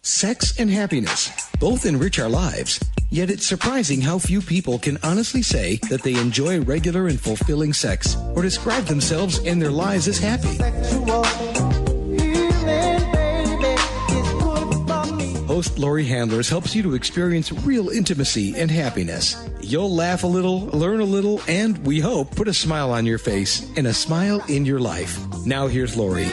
Sex and happiness both enrich our lives, yet it's surprising how few people can honestly say that they enjoy regular and fulfilling sex or describe themselves and their lives as happy. Host Laurie Handlers helps you to experience real intimacy and happiness. You'll laugh a little, learn a little, and we hope put a smile on your face and a smile in your life. Now here's Laurie.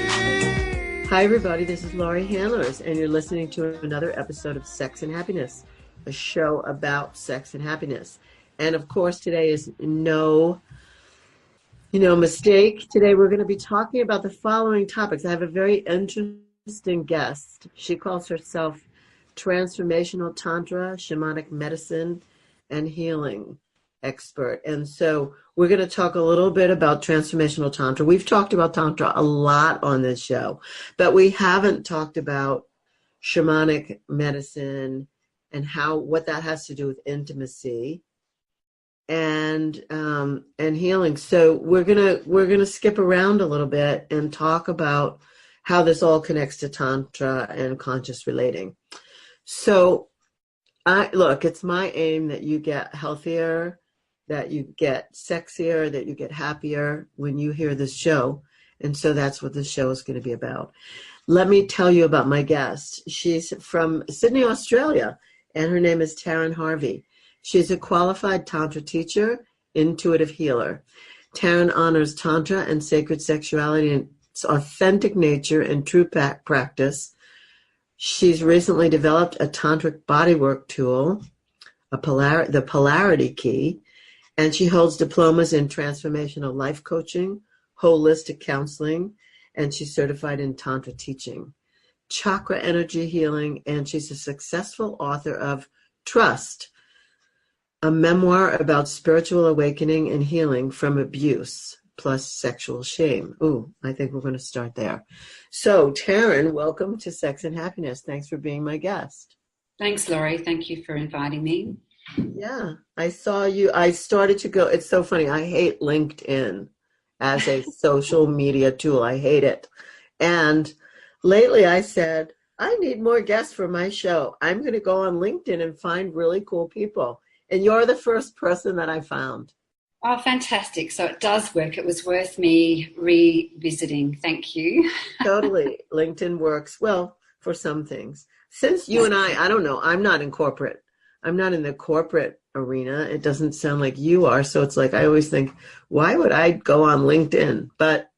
Hi, everybody. This is Laurie Handlers, and you're listening to another episode of Sex and Happiness, a show about sex and happiness. And, of course, today is no mistake. Today we're going to be talking about the following topics. I have a very interesting guest. She calls herself Transformational Tantra, Shamanic Medicine, and Healing Expert. And so we're going to talk a little bit about Transformational Tantra. We've talked about Tantra a lot on this show, but we haven't talked about shamanic medicine and what that has to do with intimacy and healing. So we're gonna skip around a little bit and talk about how this all connects to Tantra and conscious relating. So it's my aim that you get healthier, that you get sexier, that you get happier when you hear this show. And so that's what this show is going to be about. Let me tell you about my guest. She's from Sydney, Australia, and her name is Taryn Harvey. She's a qualified Tantra teacher, intuitive healer. Taryn honors Tantra and sacred sexuality in its authentic nature and true practice. She's recently developed a tantric bodywork tool, the polarity key, and she holds diplomas in Transformational Life Coaching, holistic counseling, and she's certified in Tantra teaching, chakra energy healing, and she's a successful author of Trust, a memoir about spiritual awakening and healing from abuse plus sexual shame. Ooh, I think we're going to start there. So, Taryn, welcome to Sex and Happiness. Thanks for being my guest. Thanks, Laurie. Thank you for inviting me. Yeah, I saw you. I started to go. It's so funny. I hate LinkedIn as a social media tool. I hate it. And lately I said, I need more guests for my show. I'm going to go on LinkedIn and find really cool people. And you're the first person that I found. Oh, fantastic. So it does work. It was worth me revisiting. Thank you. Totally. LinkedIn works well for some things. Since you and I don't know, I'm not in the corporate arena. It doesn't sound like you are. So it's like, I always think, why would I go on LinkedIn? But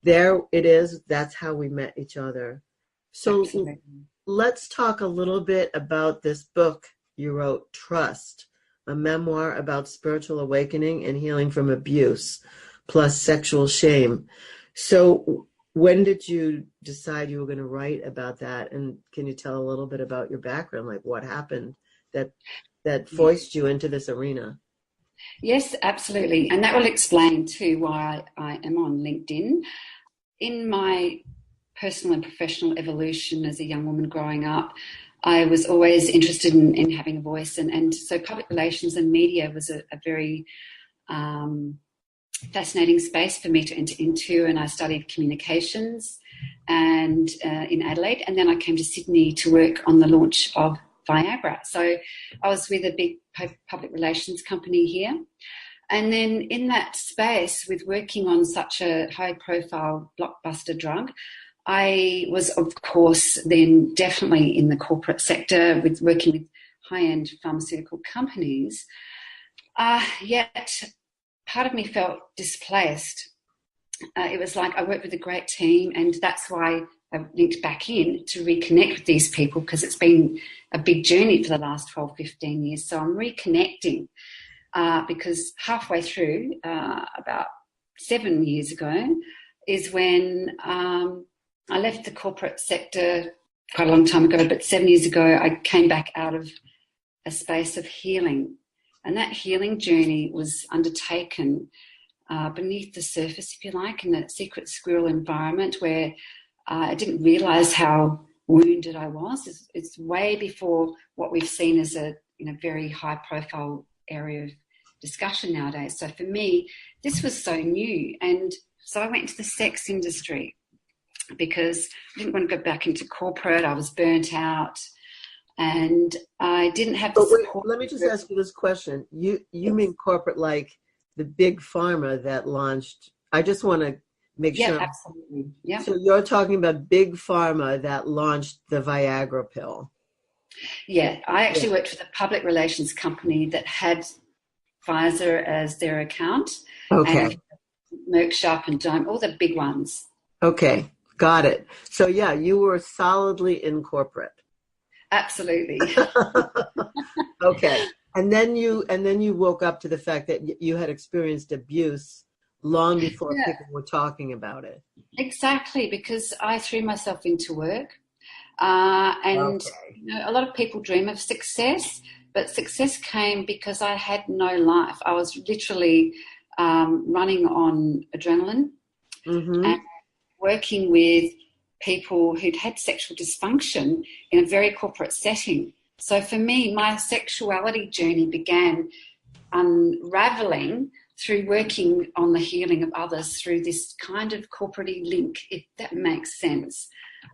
there it is. That's how we met each other. So Absolutely. Let's talk a little bit about this book you wrote, Trust, a memoir about spiritual awakening and healing from abuse plus sexual shame. So when did you decide you were going to write about that? And can you tell a little bit about your background, like what happened that forced you into this arena? Yes, absolutely. And that will explain too why I am on LinkedIn. In my personal and professional evolution as a young woman growing up, I was always interested in having a voice. And so public relations and media was a very fascinating space for me to enter into. And I studied communications and in Adelaide. And then I came to Sydney to work on the launch of Viagra. So I was with a big public relations company here. And then in that space, with working on such a high-profile blockbuster drug, I was, of course, then definitely in the corporate sector with working with high-end pharmaceutical companies. Yet part of me felt displaced. It was like I worked with a great team, and that's why I linked back in to reconnect with these people, because it's been a big journey for the last 12, 15 years. So I'm reconnecting because halfway through, about 7 years ago, is when I left the corporate sector quite a long time ago, but 7 years ago, I came back out of a space of healing. And that healing journey was undertaken beneath the surface, if you like, in that secret squirrel environment where I didn't realise how wounded I was. It's way before what we've seen as a very high-profile area of discussion nowadays. So for me, this was so new. And so I went into the sex industry. because I didn't want to go back into corporate. I was burnt out, and I didn't have the support. Let me just ask you this question. You mean corporate like the big pharma that launched? I just want to make sure. Yeah, absolutely. Yeah. So you're talking about big pharma that launched the Viagra pill. Yeah, I actually worked with a public relations company that had Pfizer as their account. Okay. And Merck, Sharp and Dohme, all the big ones. Okay, got it. So yeah, you were solidly in corporate. Absolutely. Okay. And then you woke up to the fact that you had experienced abuse long before people were talking about it. Exactly, because I threw myself into work. And a lot of people dream of success, but success came because I had no life. I was literally running on adrenaline and working with people who'd had sexual dysfunction in a very corporate setting. So for me, my sexuality journey began unraveling through working on the healing of others through this kind of corporate link, if that makes sense.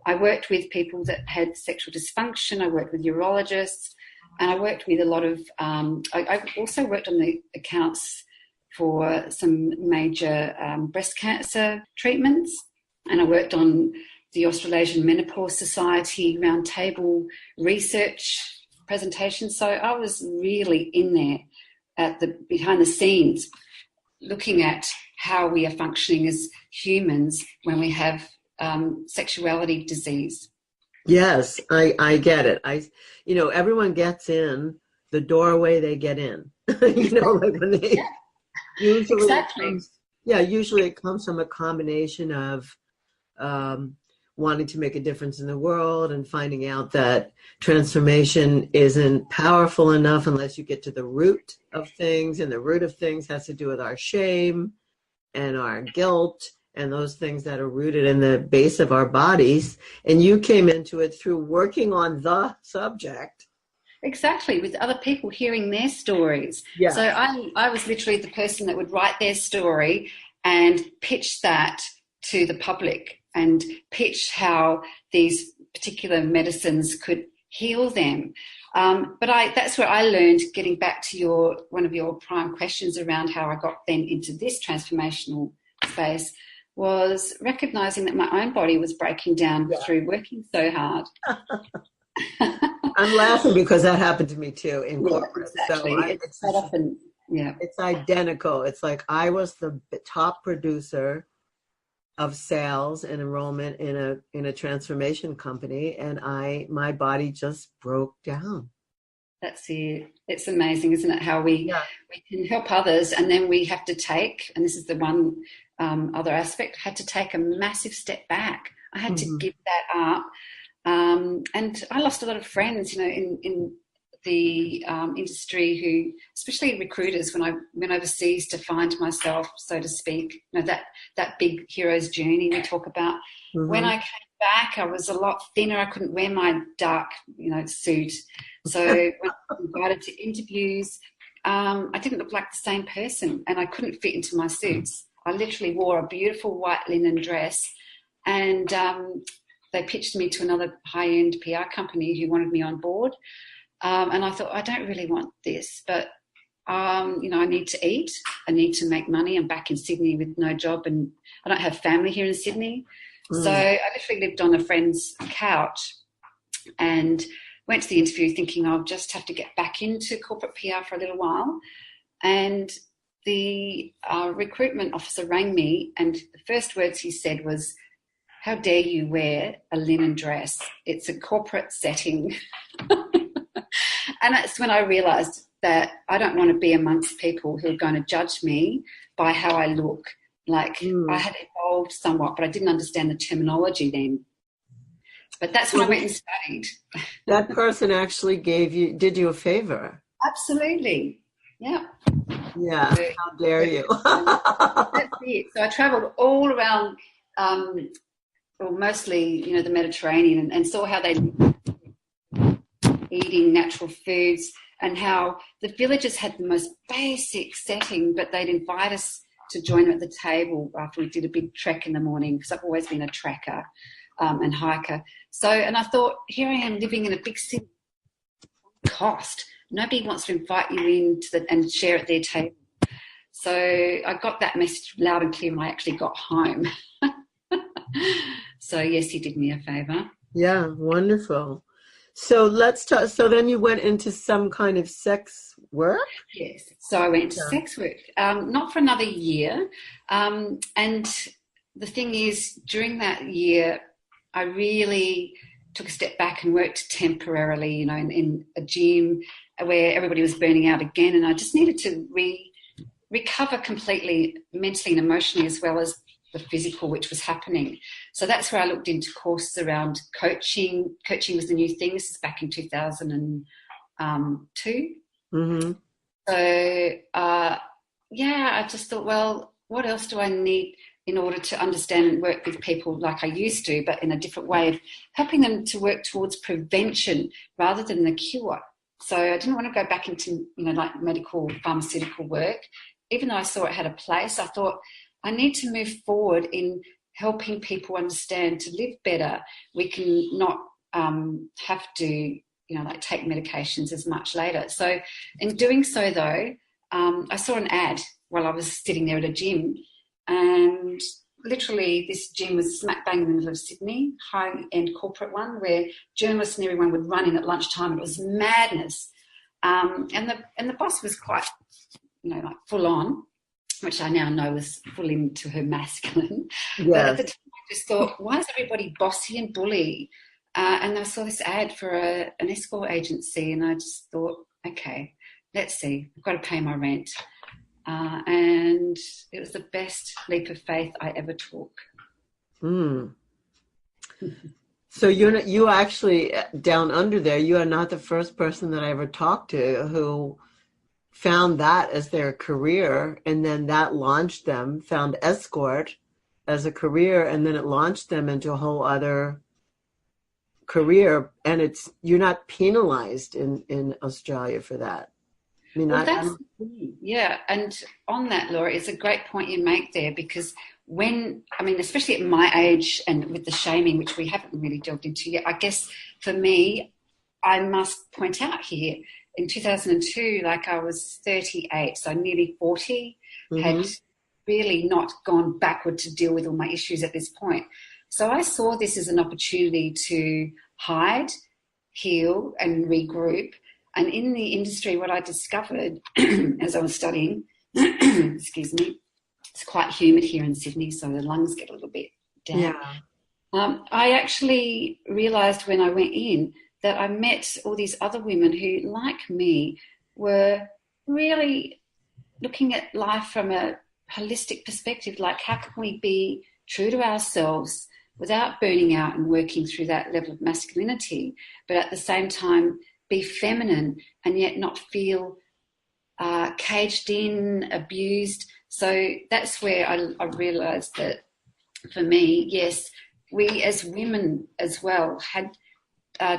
I worked with people that had sexual dysfunction. I worked with urologists, and I worked with a lot of, I also worked on the accounts for some major breast cancer treatments, and I worked on the Australasian Menopause Society roundtable research presentation. So I was really in there behind the scenes, looking at how we are functioning as humans when we have sexuality disease. Yes, I get it. Everyone gets in the doorway they get in. Like when they usually exactly. Usually it comes from a combination of wanting to make a difference in the world and finding out that transformation isn't powerful enough unless you get to the root of things, and the root of things has to do with our shame and our guilt and those things that are rooted in the base of our bodies. And you came into it through working on the subject. Exactly, with other people hearing their stories. Yeah. So I was literally the person that would write their story and pitch that to the public and pitch how these particular medicines could heal them. But that's where I learned, getting back to one of your prime questions around how I got then into this transformational space, was recognizing that my own body was breaking down through working so hard. I'm laughing because that happened to me too in corporate. Exactly. So it's identical. It's like I was the top producer of sales and enrollment in a transformation company, and my body just broke down. That's it. It's amazing, isn't it? How we can help others, and then we have to take, and this is the one other aspect, had to take a massive step back. I had to give that up. And I lost a lot of friends, in the industry, who, especially recruiters, when I went overseas to find myself, so to speak, that big hero's journey we talk about. When I came back, I was a lot thinner. I couldn't wear my dark, suit. So when I was invited to interviews, I didn't look like the same person, and I couldn't fit into my suits. I literally wore a beautiful white linen dress, and they pitched me to another high-end PR company who wanted me on board. And I thought, I don't really want this, but, I need to eat. I need to make money. I'm back in Sydney with no job, and I don't have family here in Sydney. So I literally lived on a friend's couch and went to the interview thinking I'll just have to get back into corporate PR for a little while. And the recruitment officer rang me, and the first words he said was, "How dare you wear a linen dress? It's a corporate setting." And that's when I realised that I don't want to be amongst people who are going to judge me by how I look. Like I had evolved somewhat, but I didn't understand the terminology then. But that's when I went and studied. That person actually did you a favor. Absolutely. Yeah. Yeah. So, how dare you? That's it. So I travelled all around, mostly, the Mediterranean, and saw how they eating natural foods, and how the villages had the most basic setting, but they'd invite us to join her at the table after we did a big trek in the morning, because I've always been a trekker and hiker. So, and I thought, here I am living in a big city. Cost. Nobody wants to invite you in and share at their table. So I got that message loud and clear when I actually got home. So yes, he did me a favor. Yeah, wonderful. So let's talk. So then you went into some kind of sex work? Yes. So I went to sex work, not for another year. And the thing is, during that year, I really took a step back and worked temporarily, you know, in a gym where everybody was burning out again. And I just needed to recover completely mentally and emotionally, as well as the physical, which was happening. So that's where I looked into courses around coaching. Coaching was the new thing. This is back in 2002. Mm-hmm. So, I just thought, well, what else do I need in order to understand and work with people like I used to, but in a different way of helping them to work towards prevention rather than the cure. So I didn't want to go back into, you know, like medical, pharmaceutical work. Even though I saw it had a place, I thought I need to move forward in helping people understand to live better. We can not have to, you know, like take medications as much later. So in doing so, though, I saw an ad while I was sitting there at a gym, and literally this gym was smack bang in the middle of Sydney, high-end corporate one, where journalists and everyone would run in at lunchtime. It was madness. And the boss was quite, you know, like full on, which I now know was full into her masculine. Yes. But at the time I just thought, why is everybody bossy and bully? And I saw this ad for an escort agency, and I just thought, okay, let's see, I've got to pay my rent. And it was the best leap of faith I ever took. Mm. So you actually, down under there, you are not the first person that I ever talked to who found that as their career, and then that launched them, found escort as a career, and then it launched them into a whole other career. And you're not penalized in Australia for that. I mean, well, yeah. And on that, Laurie, it's a great point you make there, because especially at my age and with the shaming, which we haven't really delved into yet, I guess for me, I must point out here, in 2002, like I was 38, so nearly 40, had really not gone backward to deal with all my issues at this point. So I saw this as an opportunity to hide, heal, and regroup. And in the industry, what I discovered as I was studying, excuse me, it's quite humid here in Sydney, so the lungs get a little bit damp. Yeah. I actually realised when I went in that I met all these other women who, like me, were really looking at life from a holistic perspective, like how can we be true to ourselves without burning out and working through that level of masculinity, but at the same time be feminine and yet not feel caged in, abused. So that's where I realised that for me, yes, we as women as well had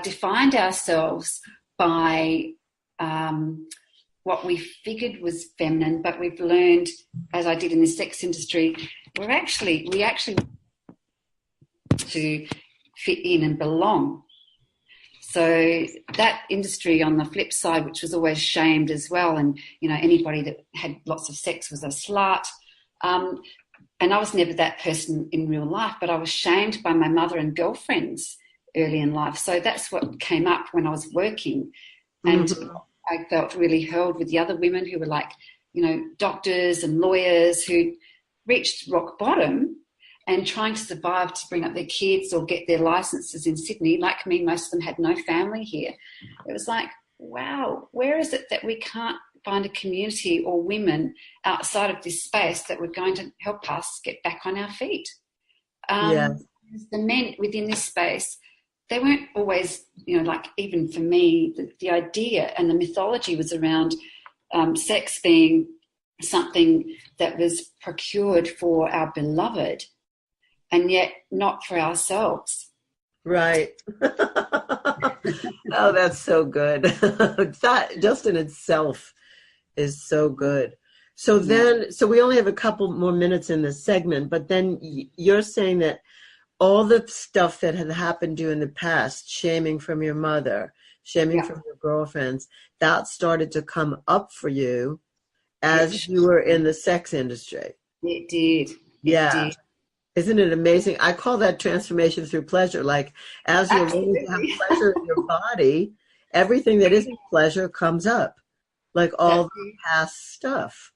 defined ourselves by what we figured was feminine, but we've learned, as I did in the sex industry, we actually to fit in and belong. So that industry on the flip side, which was always shamed as well, and you know, anybody that had lots of sex was a slut. And I was never that person in real life, but I was shamed by my mother and girlfriends early in life. So that's what came up when I was working. And I felt really held with the other women who were like, you know, doctors and lawyers who reached rock bottom and trying to survive to bring up their kids or get their licenses in Sydney. Like me, most of them had no family here. It was like, wow, where is it that we can't find a community or women outside of this space that were going to help us get back on our feet? The men within this space, they weren't always, you know, like even for me, the idea and the mythology was around sex being something that was procured for our beloved and yet not for ourselves. Right. Oh, that's so good. That just in itself is so good. So then, so we only have a couple more minutes in this segment, but then you're saying that all the stuff that had happened to you in the past, shaming from your mother, shaming from your girlfriends, that started to come up for you as you were in the sex industry. It did. Yeah. Did. Isn't it amazing? I call that transformation through pleasure. Like, as you're learning to have pleasure in your body, everything that isn't pleasure comes up, like all the past stuff.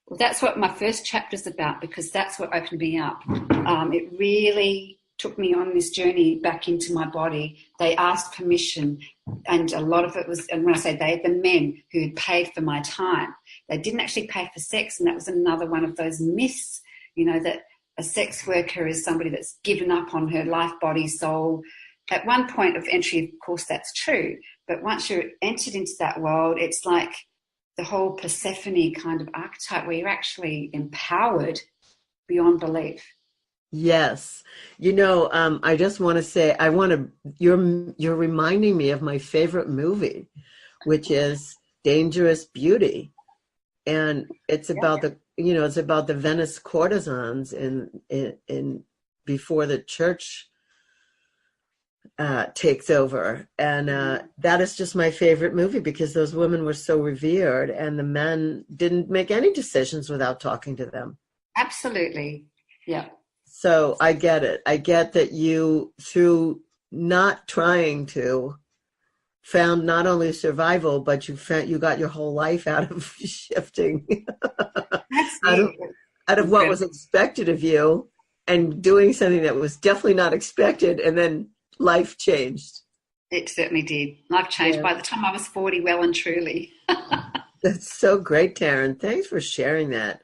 Well, that's what my first chapter is about, because that's what opened me up. It really took me on this journey back into my body. They asked permission, and a lot of it was, and when I say they, the men who had paid for my time. They didn't actually pay for sex, and that was another one of those myths, you know, that a sex worker is somebody that's given up on her life, body, soul. At one point of entry, of course, that's true. But once you're entered into that world, it's like the whole Persephone kind of archetype where you're actually empowered beyond belief. Yes. You know, I just want to say, you're reminding me of my favorite movie, which is Dangerous Beauty. And it's about it's about the Venice courtesans in before the church takes over. And that is just my favorite movie, because those women were so revered and the men didn't make any decisions without talking to them. Absolutely. Yeah. So I get it. I get that you, through not trying to, found not only survival, but you got your whole life out of shifting out of what was expected of you and doing something that was definitely not expected, and then life changed. It certainly did. Life changed by the time I was 40, well and truly. That's so great, Taryn. Thanks for sharing that.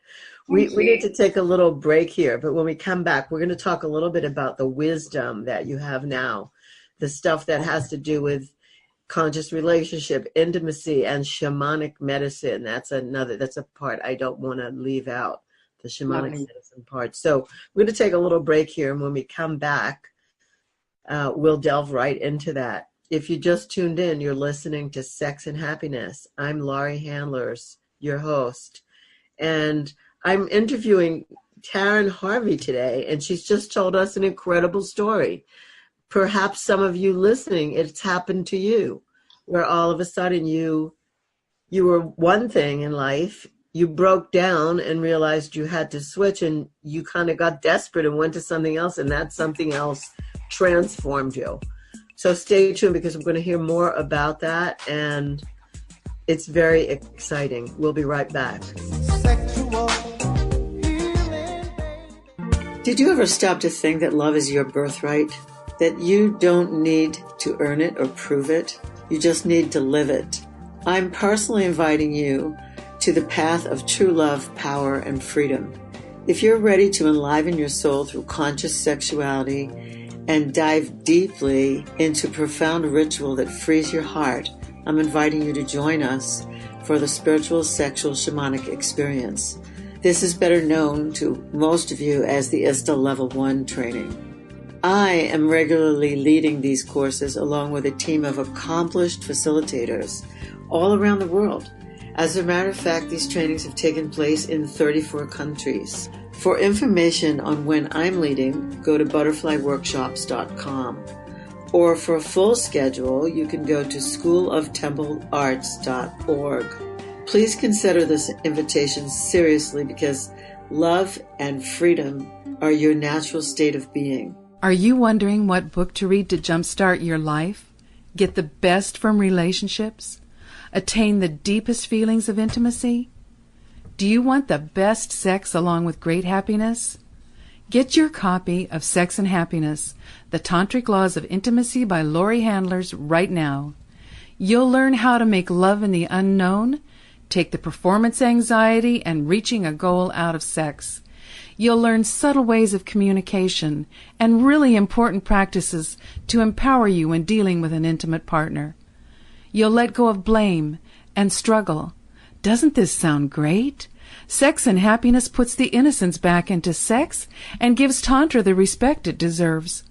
We need to take a little break here, but when we come back, we're going to talk a little bit about the wisdom that you have now, the stuff that has to do with conscious relationship, intimacy, and shamanic medicine. That's a part I don't want to leave out, the shamanic medicine part. So we're going to take a little break here, and when we come back, we'll delve right into that. If you just tuned in, you're listening to Sex and Happiness. I'm Laurie Handlers, your host, and I'm interviewing Taryn Harvey today, and she's just told us an incredible story. Perhaps some of you listening, it's happened to you, where all of a sudden you were one thing in life, you broke down and realized you had to switch, and you kind of got desperate and went to something else, and that something else transformed you. So stay tuned, because we're going to hear more about that, and it's very exciting. We'll be right back. Did you ever stop to think that love is your birthright? That you don't need to earn it or prove it? You just need to live it. I'm personally inviting you to the path of true love, power, and freedom. If you're ready to enliven your soul through conscious sexuality and dive deeply into profound ritual that frees your heart, I'm inviting you to join us for the spiritual sexual shamanic experience. This is better known to most of you as the ISTA Level 1 training. I am regularly leading these courses along with a team of accomplished facilitators all around the world. As a matter of fact, these trainings have taken place in 34 countries. For information on when I'm leading, go to butterflyworkshops.com. Or for a full schedule, you can go to schooloftemplearts.org. Please consider this invitation seriously, because love and freedom are your natural state of being. Are you wondering what book to read to jumpstart your life? Get the best from relationships? Attain the deepest feelings of intimacy? Do you want the best sex along with great happiness? Get your copy of Sex and Happiness, The Tantric Laws of Intimacy by Laurie Handlers right now. You'll learn how to make love in the unknown, take the performance anxiety and reaching a goal out of sex. You'll learn subtle ways of communication and really important practices to empower you when dealing with an intimate partner. You'll let go of blame and struggle. Doesn't this sound great? Sex and Happiness puts the innocence back into sex and gives Tantra the respect it deserves.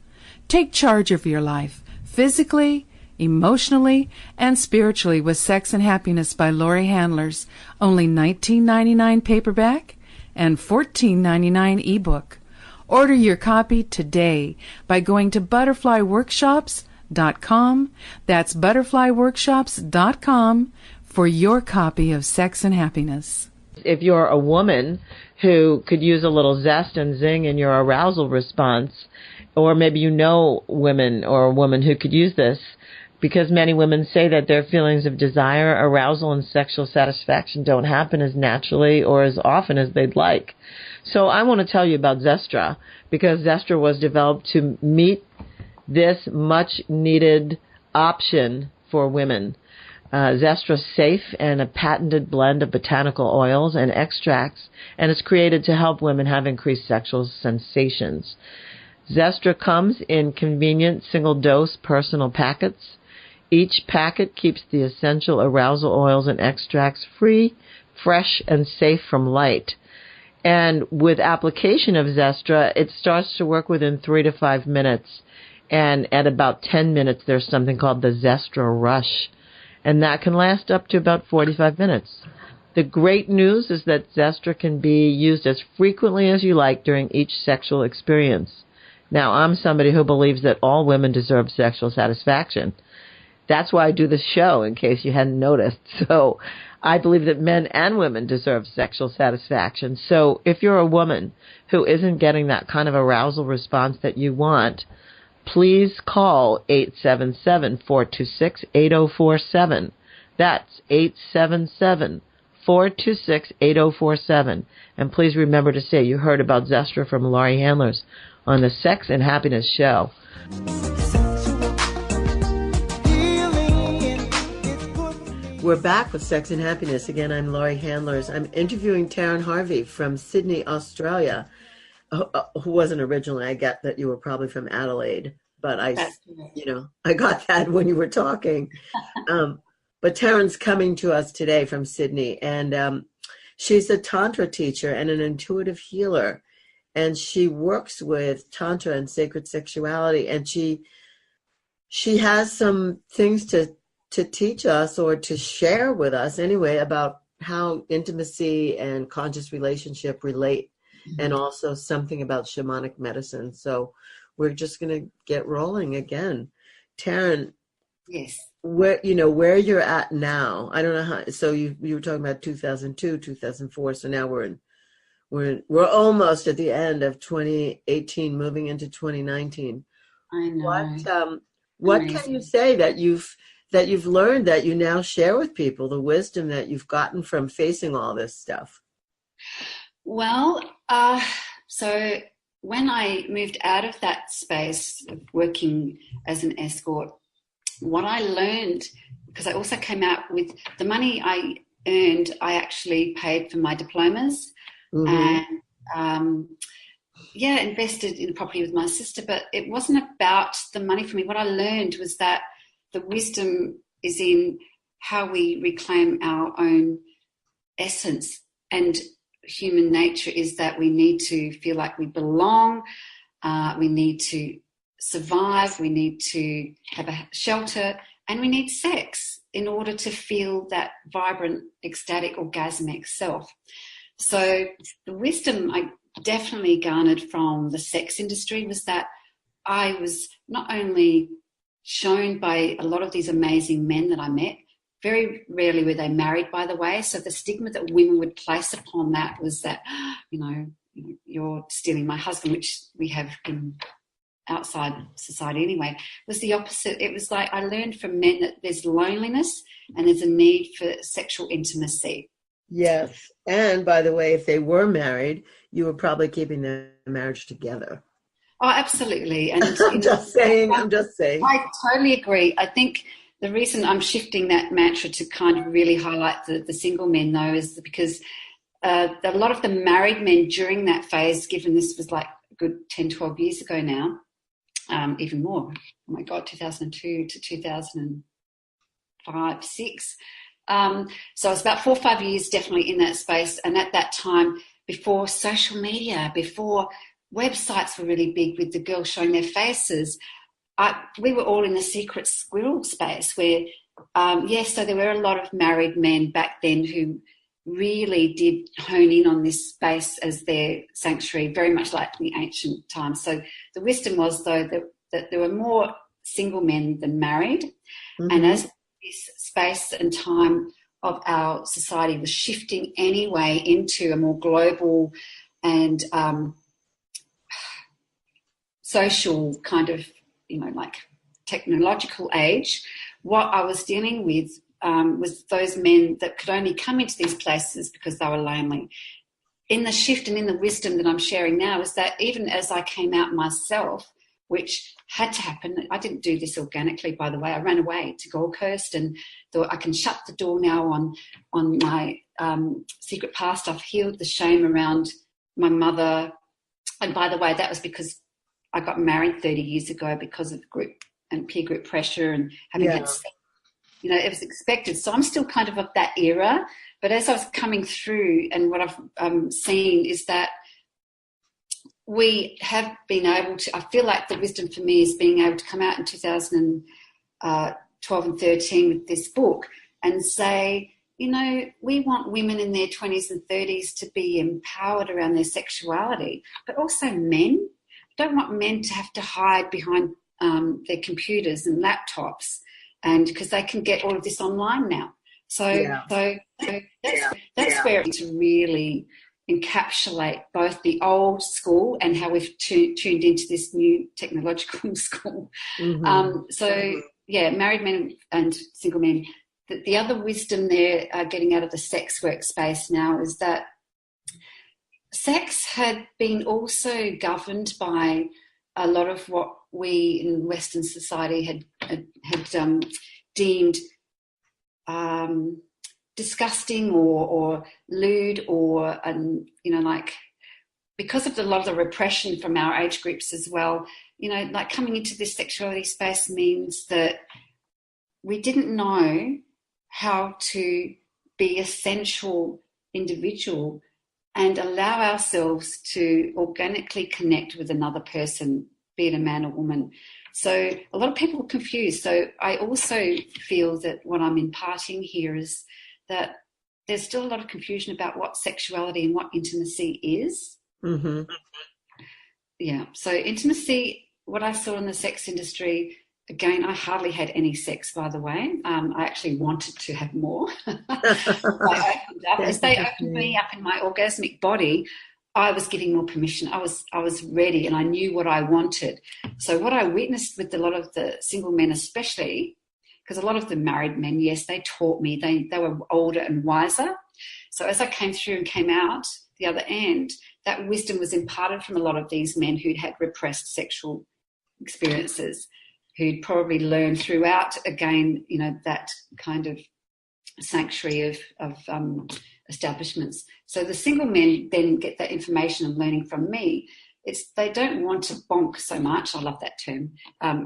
Take charge of your life, physically, emotionally and spiritually with Sex and Happiness by Laurie Handlers, only $19.99 paperback and $14.99 ebook. Order your copy today by going to butterflyworkshops.com. That's butterflyworkshops.com for your copy of Sex and Happiness. If you're a woman who could use a little zest and zing in your arousal response, or maybe you know women or a woman who could use this, because many women say that their feelings of desire, arousal, and sexual satisfaction don't happen as naturally or as often as they'd like. So I want to tell you about Zestra, because Zestra was developed to meet this much-needed option for women. Zestra's safe and a patented blend of botanical oils and extracts, and it's created to help women have increased sexual sensations. Zestra comes in convenient single-dose personal packets. Each packet keeps the essential arousal oils and extracts free, fresh, and safe from light. And with application of Zestra, it starts to work within 3 to 5 minutes. And at about 10 minutes, there's something called the Zestra Rush. And that can last up to about 45 minutes. The great news is that Zestra can be used as frequently as you like during each sexual experience. Now, I'm somebody who believes that all women deserve sexual satisfaction. That's why I do this show, in case you hadn't noticed. So I believe that men and women deserve sexual satisfaction. So if you're a woman who isn't getting that kind of arousal response that you want, please call 877-426-8047. That's 877-426-8047. And please remember to say you heard about Zestra from Laurie Handlers on the Sex and Happiness Show. We're back with Sex and Happiness. Again, I'm Laurie Handlers. I'm interviewing Taryn Harvey from Sydney, Australia, who wasn't originally. I get that you were probably from Adelaide, but I got that when you were talking. But Taryn's coming to us today from Sydney, and she's a Tantra teacher and an intuitive healer, and she works with Tantra and Sacred Sexuality, and she has some things to teach us, or to share with us anyway, about how intimacy and conscious relationship relate, and also something about shamanic medicine. So we're just going to get rolling again. Taryn, yes, where you're at now, I don't know how. So you were talking about 2002, 2004. So now we're almost at the end of 2018, moving into 2019. I know. What can you say that you've learned, that you now share with people, the wisdom that you've gotten from facing all this stuff? Well, so when I moved out of that space of working as an escort, what I learned, because I also came out with the money I earned, I actually paid for my diplomas, and invested in property with my sister, but it wasn't about the money for me. What I learned was that the wisdom is in how we reclaim our own essence, and human nature is that we need to feel like we belong, we need to survive, we need to have a shelter, and we need sex in order to feel that vibrant, ecstatic, orgasmic self. So the wisdom I definitely garnered from the sex industry was that I was not only shown by a lot of these amazing men that I met, very rarely were they married, by the way. So the stigma that women would place upon that was that, you're stealing my husband, which we have in outside society anyway, was the opposite. It was like I learned from men that there's loneliness and there's a need for sexual intimacy. Yes. And by the way, if they were married, you were probably keeping their marriage together. Oh, absolutely. And I'm just saying. I totally agree. I think the reason I'm shifting that mantra to kind of really highlight the single men, though, is because a lot of the married men during that phase, given this was like a good 10, 12 years ago now, even more, oh my God, 2002 to 2005, 6. So it's about 4 or 5 years definitely in that space. And at that time, before social media, before websites were really big with the girls showing their faces, we were all in the secret squirrel space where, so there were a lot of married men back then who really did hone in on this space as their sanctuary, very much like the ancient times. So the wisdom was, though, that there were more single men than married. Mm-hmm. And as this space and time of our society was shifting anyway into a more global and social kind of, like technological age, what I was dealing with was those men that could only come into these places because they were lonely. In the shift and in the wisdom that I'm sharing now is that even as I came out myself, which had to happen, I didn't do this organically, by the way. I ran away to Gold Coast and thought I can shut the door now on my secret past. I've healed the shame around my mother. And by the way, that was because I got married 30 years ago because of group and peer group pressure and having had sex. It was expected. So I'm still kind of that era. But as I was coming through, and what I've seen is that we have been able to, I feel like the wisdom for me is being able to come out in 2012 and 13 with this book and say, we want women in their 20s and 30s to be empowered around their sexuality, but also men. Don't want men to have to hide behind their computers and laptops, and because they can get all of this online now. So that's where it's really encapsulate both the old school and how we've tuned into this new technological school. Mm-hmm. Married men and single men. The other wisdom there, getting out of the sex workspace now, is that sex had been also governed by a lot of what we in Western society had deemed disgusting or lewd or because of a lot of the repression from our age groups as well. Like coming into this sexuality space means that we didn't know how to be a sensual individual and allow ourselves to organically connect with another person, be it a man or woman. So a lot of people are confused. So I also feel that what I'm imparting here is that there's still a lot of confusion about what sexuality and what intimacy is. Mm-hmm. Yeah. So intimacy, what I saw in the sex industry, again, I hardly had any sex, by the way. I actually wanted to have more. As they opened me up in my orgasmic body, I was giving more permission. I was ready and I knew what I wanted. So what I witnessed with a lot of the single men especially, because a lot of the married men, yes, they taught me. They were older and wiser. So as I came through and came out the other end, that wisdom was imparted from a lot of these men who'd had repressed sexual experiences, who'd probably learned throughout, again, that kind of sanctuary of establishments. So the single men then get that information and learning from me. They don't want to bonk so much. I love that term.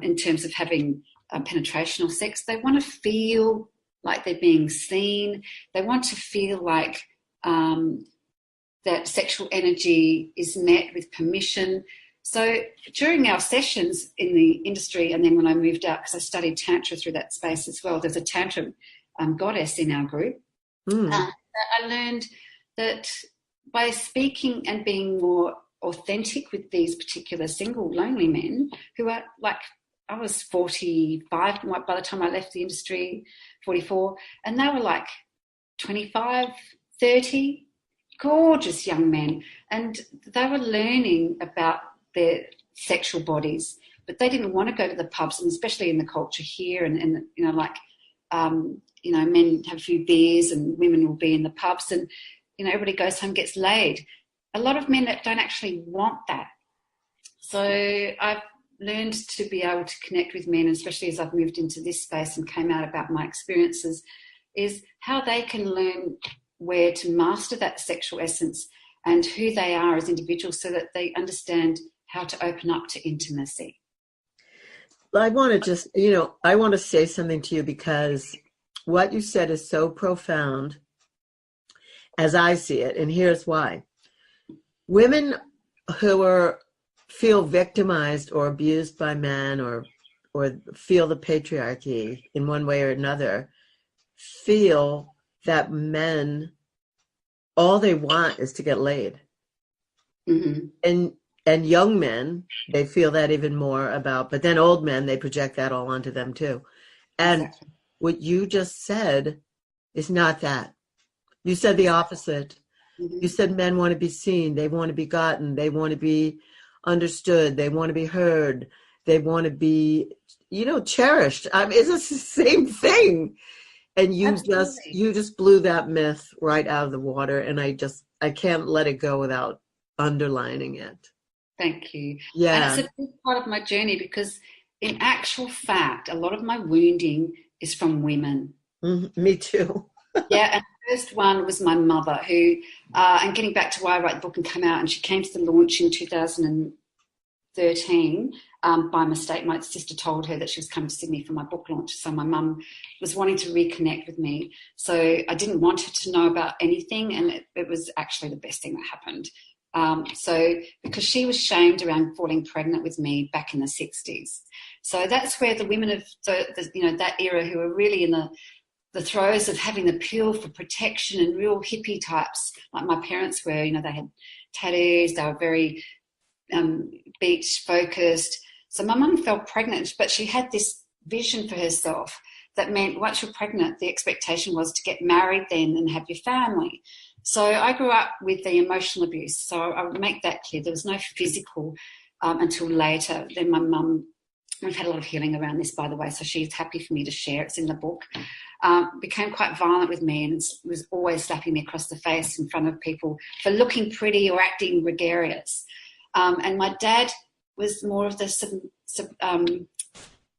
In terms of having penetrational sex, they want to feel like they're being seen. They want to feel like that sexual energy is met with permission. So during our sessions in the industry, and then when I moved out, because I studied Tantra through that space as well, there's a Tantra goddess in our group. I learned that by speaking and being more authentic with these particular single lonely men who are like, I was 45 by the time I left the industry, 44, and they were like 25, 30, gorgeous young men, and they were learning about their sexual bodies, but they didn't want to go to the pubs, and especially in the culture here, and men have a few beers and women will be in the pubs, and everybody goes home, gets laid. A lot of men that don't actually want that. So I've learned to be able to connect with men, especially as I've moved into this space and came out about my experiences, is how they can learn where to master that sexual essence and who they are as individuals so that they understand how to open up to intimacy. I want to say something to you, because what you said is so profound as I see it, and here's why. Women who feel victimized or abused by men or feel the patriarchy in one way or another feel that men, all they want is to get laid. Mm-hmm. And young men, they feel that even more about, but then old men, they project that all onto them too. And Exactly. what you just said is not that. You said the opposite. Mm-hmm. You said men want to be seen, they want to be gotten, they want to be understood, they want to be heard, they want to be, cherished. I mean, it's the same thing. And you just blew that myth right out of the water, and I can't let it go without underlining it. Thank you. Yeah. And it's a big part of my journey, because in actual fact, a lot of my wounding is from women. Me too. Yeah, and the first one was my mother, who, and getting back to why I wrote the book and come out, and she came to the launch in 2013 by mistake. My sister told her that she was coming to Sydney for my book launch, so my mum was wanting to reconnect with me. So I didn't want her to know about anything, and it was actually the best thing that happened. So because she was shamed around falling pregnant with me back in the 60s. So that's where the women of that era, who were really in the throes of having the pill for protection and real hippie types, like my parents were, they had tattoos, they were very beach focused. So my mum fell pregnant, but she had this vision for herself that meant once you're pregnant, the expectation was to get married then and have your family. So I grew up with the emotional abuse. So I would make that clear. There was no physical until later. Then my mum, we've had a lot of healing around this, by the way, so she's happy for me to share. It's in the book. Became quite violent with me and was always slapping me across the face in front of people for looking pretty or acting gregarious. And my dad was more of the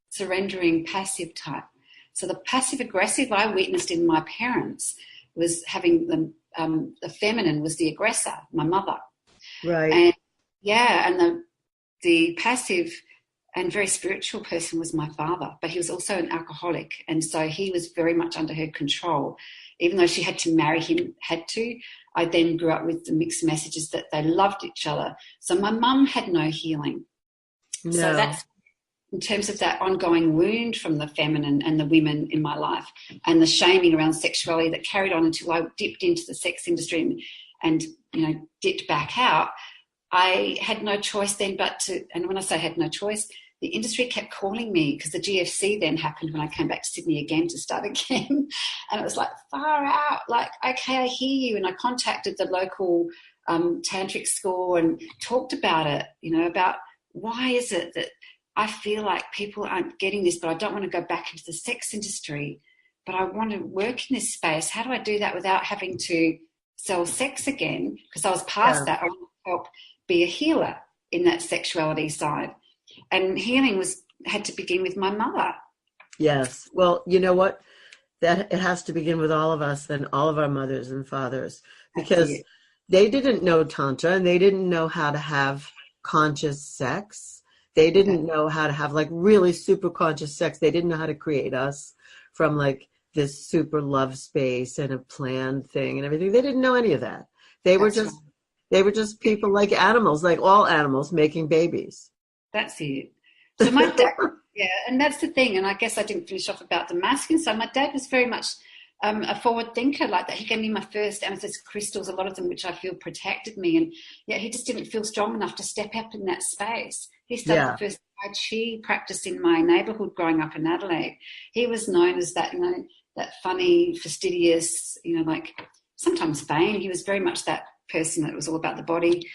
surrendering passive type. So the passive aggressive I witnessed in my parents was having the feminine was the aggressor, my mother. Right. And the passive and very spiritual person was my father, but he was also an alcoholic. And so he was very much under her control. Even though she had to marry him, I then grew up with the mixed messages that they loved each other. So my mum had no healing. No. So that's in terms of that ongoing wound from the feminine and the women in my life, and the shaming around sexuality that carried on until I dipped into the sex industry and dipped back out. I had no choice then and when I say had no choice, the industry kept calling me, because the GFC then happened when I came back to Sydney again to start again. And it was like, far out, like, okay, I hear you. And I contacted the local tantric school and talked about it, about why is it that I feel like people aren't getting this, but I don't want to go back into the sex industry, but I want to work in this space. How do I do that without having to sell sex again? Because I was past that. I want to help be a healer in that sexuality side. And healing had to begin with my mother. Yes. Well, you know what? That it has to begin with all of us and all of our mothers and fathers, because they didn't know Tantra and they didn't know how to have conscious sex. They didn't know how to have like really super conscious sex. They didn't know how to create us from like this super love space and a planned thing and everything. They didn't know any of that. They were just people like animals, like all animals, making babies. That's it. So my dad, and that's the thing. And I guess I didn't finish off about the masculine side. My dad was very much a forward thinker like that. He gave me my first amethyst crystals, a lot of them which I feel protected me. And yet he just didn't feel strong enough to step up in that space. He started the first Tai Chi practice in my neighbourhood growing up in Adelaide. He was known as that, that funny, fastidious, like sometimes vain. He was very much that person that was all about the body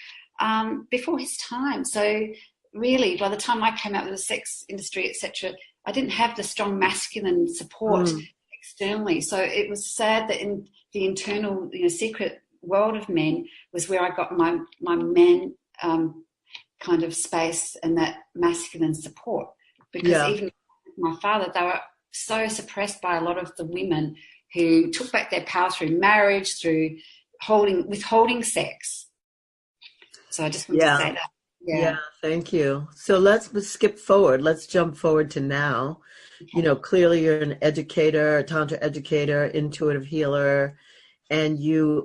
before his time. So really, by the time I came out with the sex industry, etc., I didn't have the strong masculine support externally. So it was sad that in the internal, secret world of men was where I got my men kind of space and that masculine support. Because even my father, they were so suppressed by a lot of the women who took back their power through marriage, through withholding sex. So I just want to say that. Yeah, thank you. So let's skip forward. Let's jump forward to now. Okay. Clearly you're an educator, a Tantra educator, intuitive healer, and you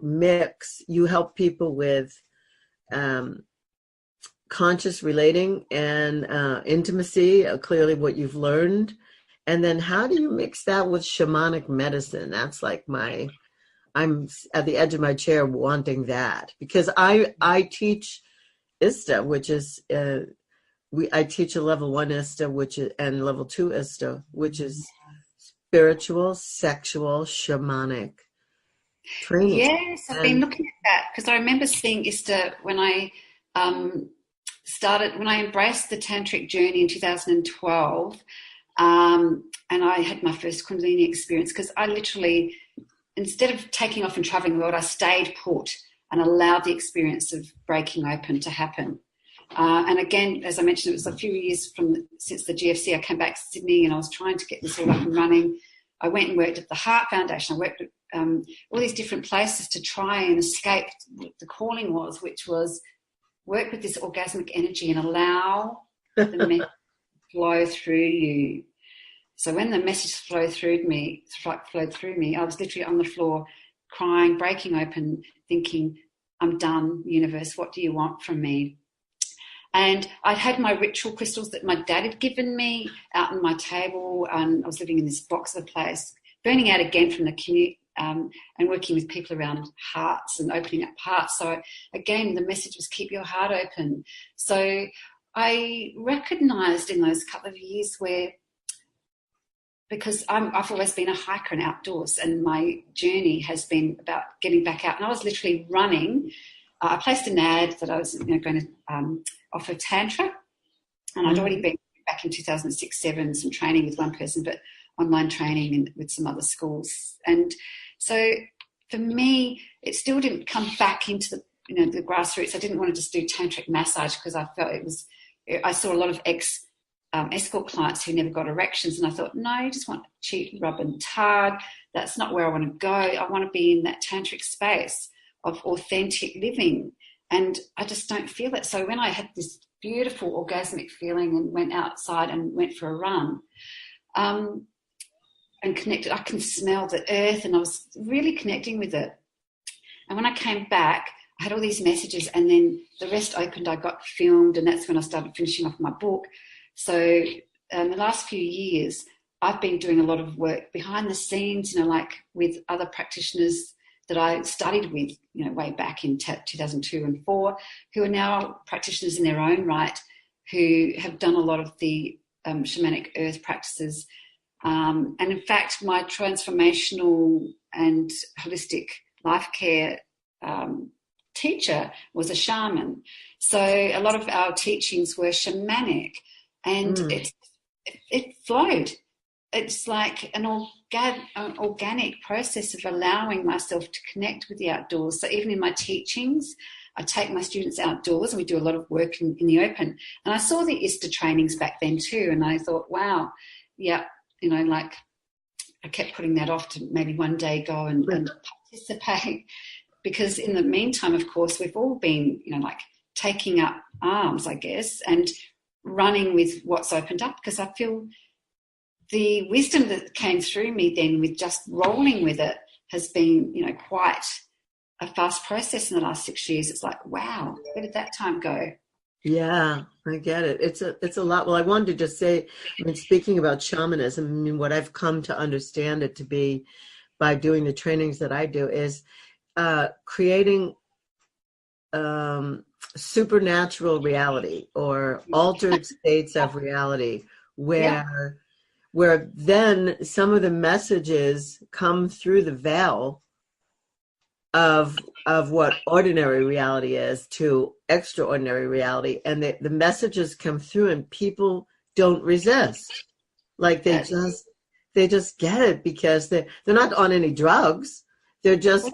help people with conscious relating and intimacy, clearly what you've learned. And then how do you mix that with shamanic medicine? That's like I'm at the edge of my chair wanting that, because I teach ISTA, which is, I teach a level 1 ISTA, and level 2 ISTA, which is spiritual, sexual, shamanic training. Yes, I've been looking at that because I remember seeing ISTA when I embraced the tantric journey in 2012, and I had my first Kundalini experience, because I literally, instead of taking off and traveling the world, I stayed put and allowed the experience of breaking open to happen. And again, as I mentioned, it was a few years since the GFC. I came back to Sydney and I was trying to get this all up and running. I went and worked at the Heart Foundation. I worked at all these different places to try and escape what the calling was, which was work with this orgasmic energy and allow the message to flow through you. So when the message flowed through me, I was literally on the floor crying, breaking open, thinking, I'm done, universe, what do you want from me? And I'd had my ritual crystals that my dad had given me out on my table, and I was living in this box of a place, burning out again from the commute, and working with people around hearts and opening up hearts. So again, the message was keep your heart open. So I recognised in those couple of years because I've always been a hiker and outdoors, and my journey has been about getting back out. And I was literally running. I placed an ad that I was going to offer Tantra, and I'd already been back in 2006-07, some training with one person, but online training and with some other schools. And so for me, it still didn't come back into the grassroots. I didn't want to just do tantric massage because I felt I saw a lot of escort clients who never got erections, and I thought, no, you just want cheap rub and tug. That's not where I want to go. I want to be in that tantric space of authentic living, and I just don't feel it. So when I had this beautiful orgasmic feeling and went outside and went for a run, and connected, I can smell the earth, and I was really connecting with it. And when I came back, I had all these messages, and then the rest opened. I got filmed, and that's when I started finishing off my book. So the last few years, I've been doing a lot of work behind the scenes, like with other practitioners that I studied with, way back in 2002 and 2004, who are now practitioners in their own right, who have done a lot of the shamanic earth practices. And in fact, my transformational and holistic life care teacher was a shaman. So a lot of our teachings were shamanic, and it flowed. It's like an organic process of allowing myself to connect with the outdoors. So even in my teachings, I take my students outdoors, and we do a lot of work in the open. And I saw the ISTA trainings back then too, and I thought, wow, yeah, I kept putting that off to maybe one day go and participate, because in the meantime, of course, we've all been, taking up arms, I guess, and running with what's opened up, because I feel the wisdom that came through me then with just rolling with it has been, quite a fast process in the last 6 years. It's like, wow, where did that time go? Yeah, I get it. It's a lot. Well, I wanted to just say, speaking about shamanism, what I've come to understand it to be by doing the trainings that I do is creating supernatural reality or altered states of reality where then some of the messages come through the veil of what ordinary reality is to extraordinary reality, and the messages come through and people don't resist. Like they just get it because they're not on any drugs. They're just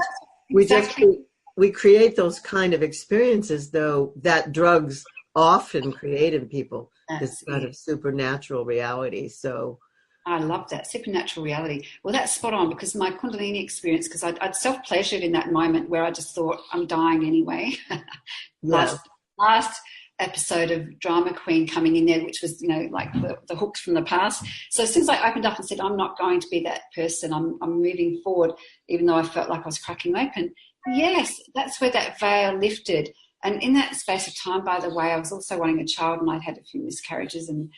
we create those kind of experiences, though, that drugs often create in people. This kind of supernatural reality. So I love that, supernatural reality. Well, that's spot on, because my Kundalini experience, because I'd self-pleasured in that moment where I just thought, I'm dying anyway. Last episode of Drama Queen coming in there, which was, like the hooks from the past. So as soon as I opened up and said, I'm not going to be that person, I'm moving forward, even though I felt like I was cracking open. Yes, that's where that veil lifted. And in that space of time, by the way, I was also wanting a child, and I'd had a few miscarriages, and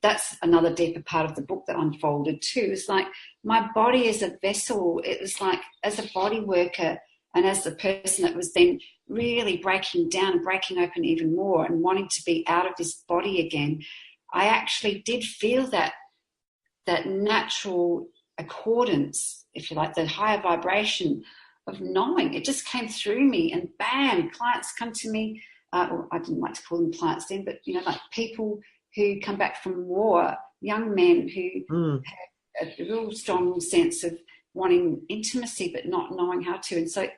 that's another deeper part of the book that unfolded too. It's like my body is a vessel. It was like, as a body worker and as the person that was then really breaking down and breaking open even more and wanting to be out of this body again, I actually did feel that natural accordance, if you like, the higher vibration of knowing. It just came through me, and bam, clients come to me. Or I didn't like to call them clients then, but, like people who come back from war, young men who have a real strong sense of wanting intimacy but not knowing how to. And so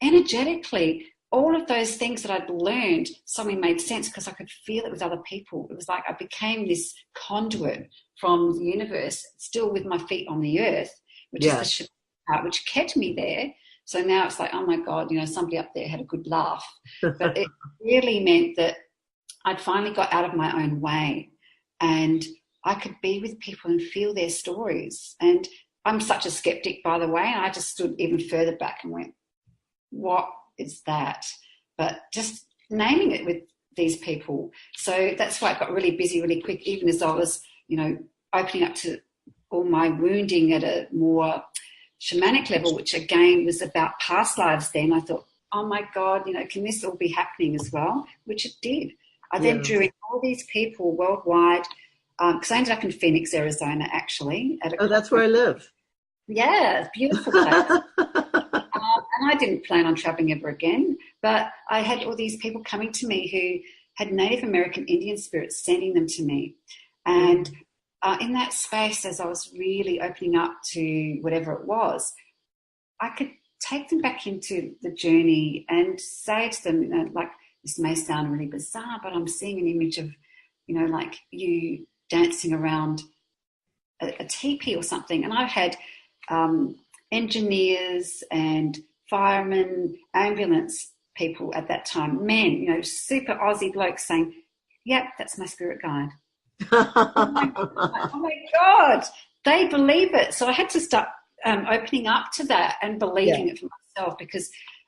energetically, all of those things that I'd learned suddenly made sense because I could feel it with other people. It was like I became this conduit from the universe, still with my feet on the earth, which is the shit part, which kept me there. So now it's like, oh my God, somebody up there had a good laugh. But it really meant that I'd finally got out of my own way, and I could be with people and feel their stories. And I'm such a skeptic, by the way, and I just stood even further back and went, what is that? But just naming it with these people. So that's why I got really busy really quick, even as I was, opening up to all my wounding at a more shamanic level, which again was about past lives then. I thought, oh my God, can this all be happening as well? Which it did. I then drew in all these people worldwide, because I ended up in Phoenix, Arizona, actually. That's where I live. Yeah, it's a beautiful place. And I didn't plan on traveling ever again, but I had all these people coming to me who had Native American Indian spirits sending them to me. And in that space, as I was really opening up to whatever it was, I could take them back into the journey and say to them, like, this may sound really bizarre, but I'm seeing an image of, like you dancing around a teepee or something. And I've had engineers and firemen, ambulance people at that time, men, super Aussie blokes saying, yep, that's my spirit guide. Oh my God, they believe it. So I had to start opening up to that and believing it for myself,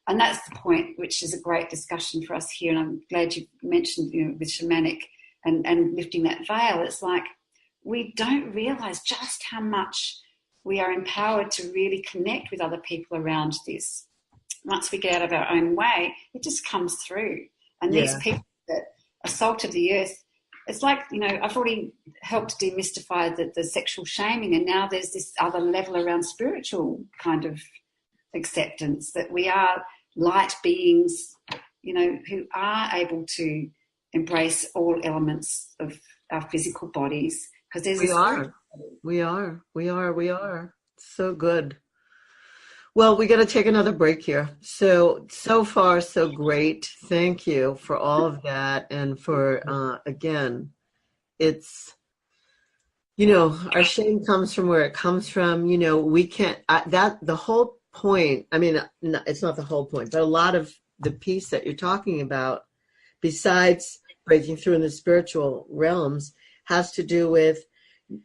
and that's the point, which is a great discussion for us here. And I'm glad you mentioned, with shamanic and lifting that veil. It's like we don't realize just how much we are empowered to really connect with other people around this. Once we get out of our own way, it just comes through. And these people that are salt of the earth, it's like, I've already helped demystify the sexual shaming, and now there's this other level around spiritual kind of acceptance that we are light beings, who are able to embrace all elements of our physical bodies. Because there's We are. So good. Well, we got to take another break here. So far, so great. Thank you for all of that. And for, again, it's, our shame comes from where it comes from. We can't, the whole point, I mean, it's not the whole point, but a lot of the piece that you're talking about, besides breaking through in the spiritual realms, has to do with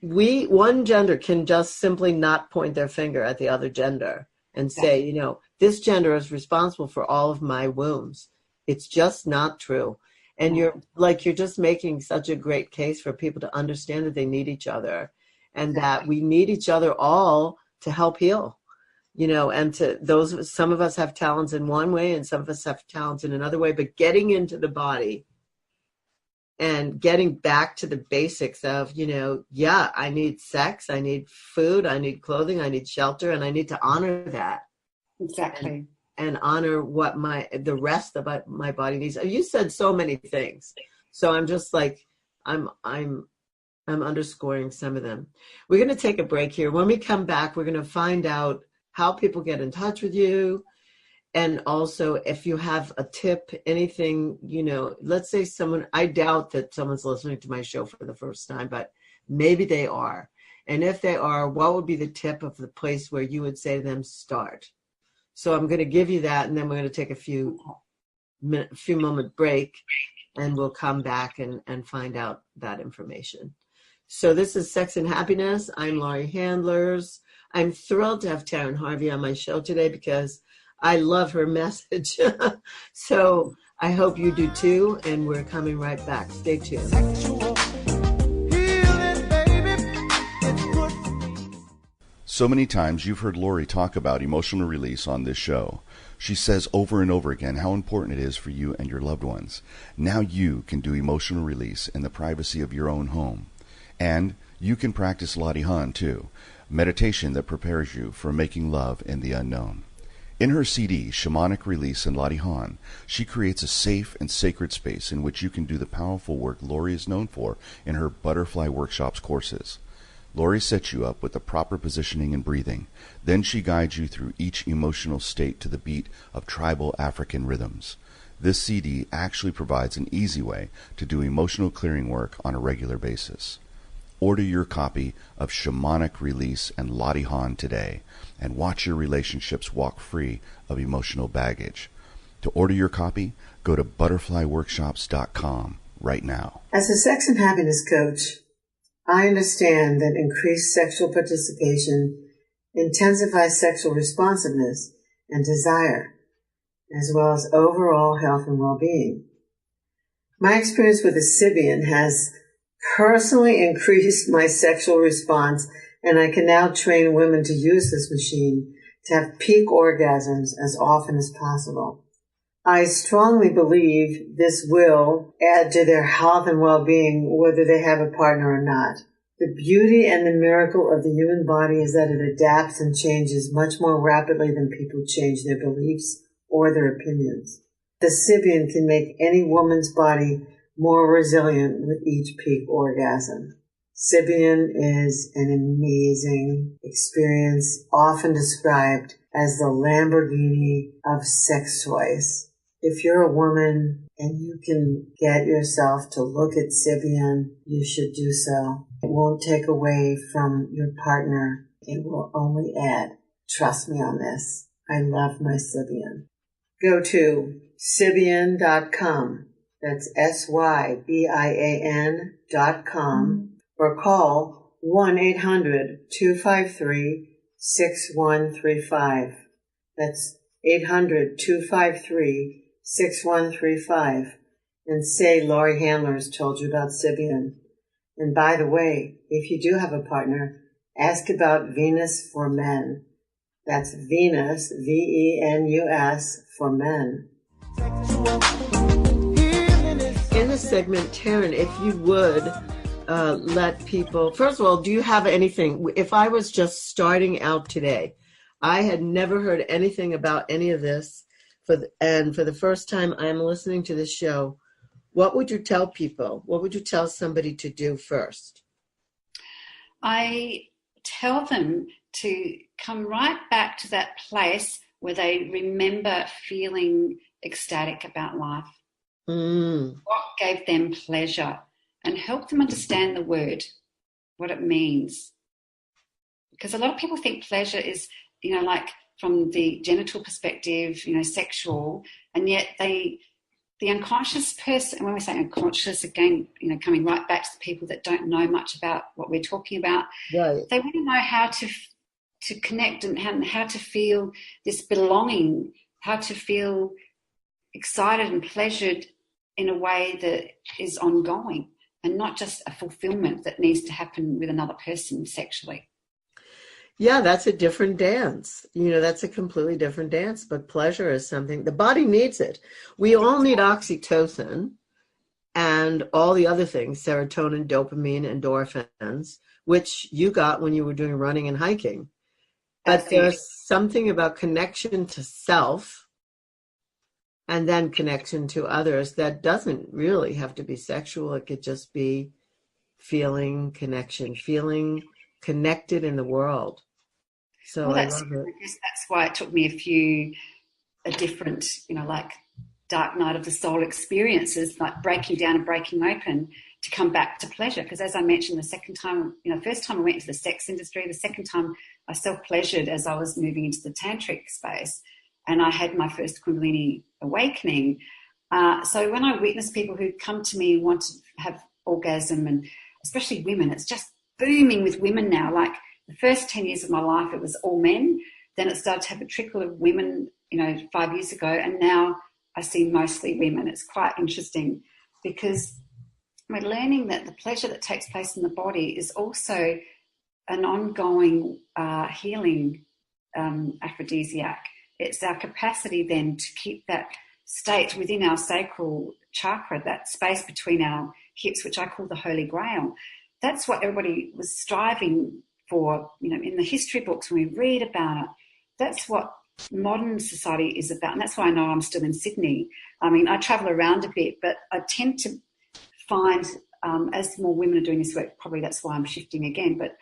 one gender can just simply not point their finger at the other gender and say, this gender is responsible for all of my wounds. It's just not true. And you're just making such a great case for people to understand that they need each other, and that we need each other all to help heal, and some of us have talents in one way and some of us have talents in another way, but getting into the body and getting back to the basics of, I need sex, I need food, I need clothing, I need shelter, and I need to honor that. Exactly. And honor what the rest of my body needs. You said so many things. So I'm just like, I'm underscoring some of them. We're going to take a break here. When we come back, we're going to find out how people get in touch with you. And also, if you have a tip, anything, let's say I doubt that someone's listening to my show for the first time, but maybe they are. And if they are, what would be the tip of the place where you would say to them, start? So I'm going to give you that, and then we're going to take a few moment break, and we'll come back and find out that information. So this is Sex and Happiness. I'm Laurie Handlers. I'm thrilled to have Taryn Harvey on my show today because I love her message. So I hope you do too, and we're coming right back. Stay tuned. So many times you've heard Laurie talk about emotional release on this show. She says over and over again how important it is for you and your loved ones. Now you can do emotional release in the privacy of your own home. And you can practice Ladi Han too, meditation that prepares you for making love in the unknown. In her CD, Shamanic Release and Ladi Han, she creates a safe and sacred space in which you can do the powerful work Laurie is known for in her Butterfly Workshops courses. Laurie sets you up with the proper positioning and breathing. Then she guides you through each emotional state to the beat of tribal African rhythms. This CD actually provides an easy way to do emotional clearing work on a regular basis. Order your copy of Shamanic Release and Ladi Han today and watch your relationships walk free of emotional baggage. To order your copy, go to butterflyworkshops.com right now. As a sex and happiness coach, I understand that increased sexual participation intensifies sexual responsiveness and desire, as well as overall health and well-being. My experience with the Sybian has personally increased my sexual response, and I can now train women to use this machine to have peak orgasms as often as possible. I strongly believe this will add to their health and well-being whether they have a partner or not. The beauty and the miracle of the human body is that it adapts and changes much more rapidly than people change their beliefs or their opinions. The Sybian can make any woman's body more resilient with each peak orgasm. Sybian is an amazing experience, often described as the Lamborghini of sex toys. If you're a woman and you can get yourself to look at Sybian, you should do so. It won't take away from your partner. It will only add. Trust me on this. I love my Sybian. Go to Sybian.com. That's SYBIAN.com or call 1-800-253-6135. That's 800-253-6135 and say Laurie Handler's told you about Sybian. And by the way, if you do have a partner, ask about Venus for Men. That's Venus, Venus, for men. In this segment, Taryn, if you would let people, first of all, do you have anything, if I was just starting out today, I had never heard anything about any of this, and for the first time I'm listening to this show, what would you tell people? What would you tell somebody to do first? I tell them to come right back to that place where they remember feeling ecstatic about life. What gave them pleasure, and help them understand the word, what it means. Because a lot of people think pleasure is, like from the genital perspective, sexual, and yet the unconscious person, when we say unconscious, again, coming right back to the people that don't know much about what we're talking about, right. They want to know how to connect and how to feel this belonging, how to feel excited and pleasured in a way that is ongoing and not just a fulfillment that needs to happen with another person sexually. Yeah, that's a different dance. That's a completely different dance, but pleasure is something, the body needs it. We all need oxytocin and all the other things, serotonin, dopamine, endorphins, which you got when you were doing running and hiking. But there's something about connection to self and then connection to others that doesn't really have to be sexual. It could just be feeling connection, feeling connected in the world. So I love it. I guess that's why it took me a different, like dark night of the soul experiences, like breaking down and breaking open to come back to pleasure. Because as I mentioned, the second time, first time I went into the sex industry, the second time I self-pleasured as I was moving into the tantric space, and I had my first Kundalini awakening. So when I witness people who come to me and want to have orgasm, and especially women, it's just booming with women now. Like the first 10 years of my life, it was all men. Then it started to have a trickle of women, 5 years ago. And now I see mostly women. It's quite interesting because we're learning that the pleasure that takes place in the body is also an ongoing healing aphrodisiac. It's our capacity then to keep that state within our sacral chakra, that space between our hips, which I call the Holy Grail. That's what everybody was striving for, in the history books when we read about it. That's what modern society is about, and that's why I know I'm still in Sydney. I mean, I travel around a bit, but I tend to find as more women are doing this work, probably that's why I'm shifting again, but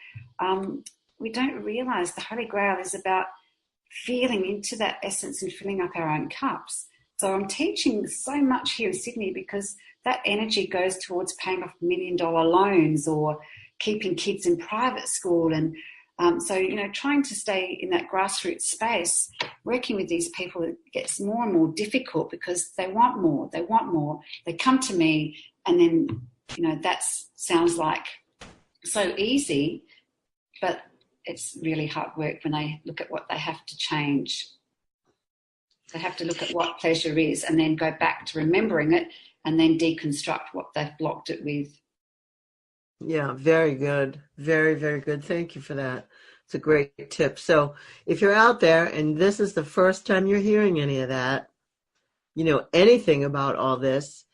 we don't realise the Holy Grail is about feeling into that essence and filling up our own cups. So I'm teaching so much here in Sydney because that energy goes towards paying off $1 million loans or keeping kids in private school. And so, trying to stay in that grassroots space, working with these people, it gets more and more difficult because they want more. They come to me and then, that sounds like so easy, but it's really hard work when they look at what they have to change. They have to look at what pleasure is and then go back to remembering it and then deconstruct what they've blocked it with. Yeah, very good. Very, very good. Thank you for that. It's a great tip. So if you're out there and this is the first time you're hearing any of that, anything about all this,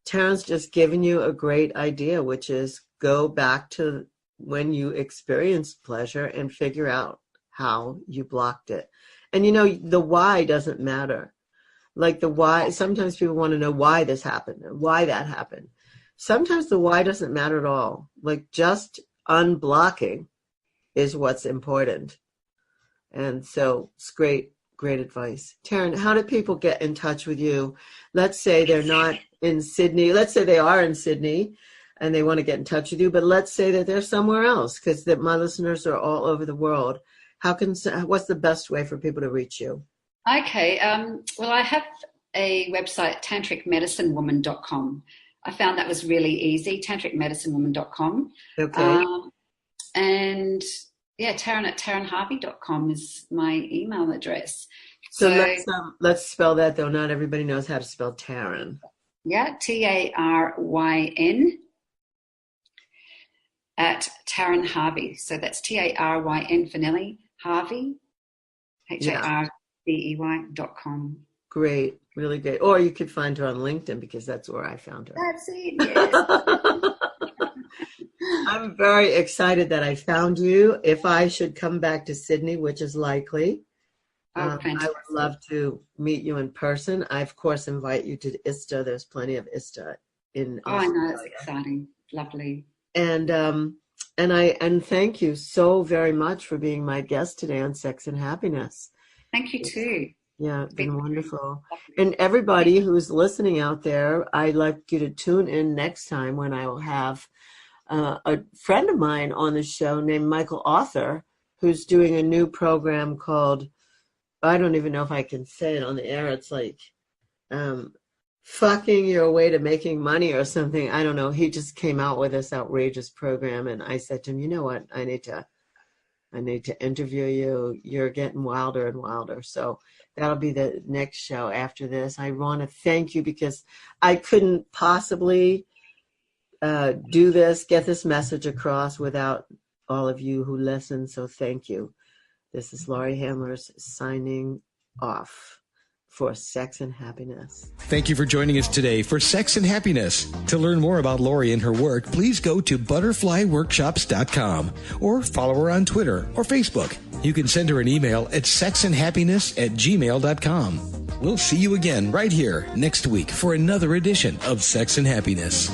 Taryn's just given you a great idea, which is go back to when you experienced pleasure and figure out how you blocked it. And the why doesn't matter. Like the why, sometimes people want to know why this happened and why that happened. Sometimes the why doesn't matter at all. Like just unblocking is what's important. And so it's great advice. Taryn, how do people get in touch with you? Let's say they're not in Sydney. Let's say they are in Sydney and they want to get in touch with you, but let's say that they're somewhere else because my listeners are all over the world. What's the best way for people to reach you? Okay. Well, I have a website, tantricmedicinewoman.com. I found that was really easy, tantricmedicinewoman.com. Okay. And yeah, Taryn at tarynharvey.com is my email address. So let's spell that, though. Not everybody knows how to spell Taryn. Yeah, Taryn at Taryn Harvey. So that's Taryn for Nelly, Harvey, HARVEY.com. Great, really great. Or you could find her on LinkedIn because that's where I found her. That's it, yes. I'm very excited that I found you. If I should come back to Sydney, which is likely, I would love to meet you in person. I, of course, invite you to ISTA. There's plenty of ISTA in Australia. I know, it's exciting. Lovely. And thank you so very much for being my guest today on Sex and Happiness. Thank you too. Yeah, it's been wonderful. And everybody who's listening out there, I'd like you to tune in next time when I will have a friend of mine on the show named Michael Author, who's doing a new program called, I don't even know if I can say it on the air. It's like fucking your way to making money or something. I don't know. He just came out with this outrageous program. And I said to him, you know what? I need to interview you. You're getting wilder and wilder. So that'll be the next show after this. I want to thank you because I couldn't possibly do this, get this message across without all of you who listen. So thank you. This is Laurie Handlers signing off for Sex and Happiness. Thank you for joining us today for Sex and Happiness. To learn more about Laurie and her work, please go to butterflyworkshops.com or follow her on Twitter or Facebook. You can send her an email at sexandhappiness@gmail.com. We'll see you again right here next week for another edition of Sex and Happiness.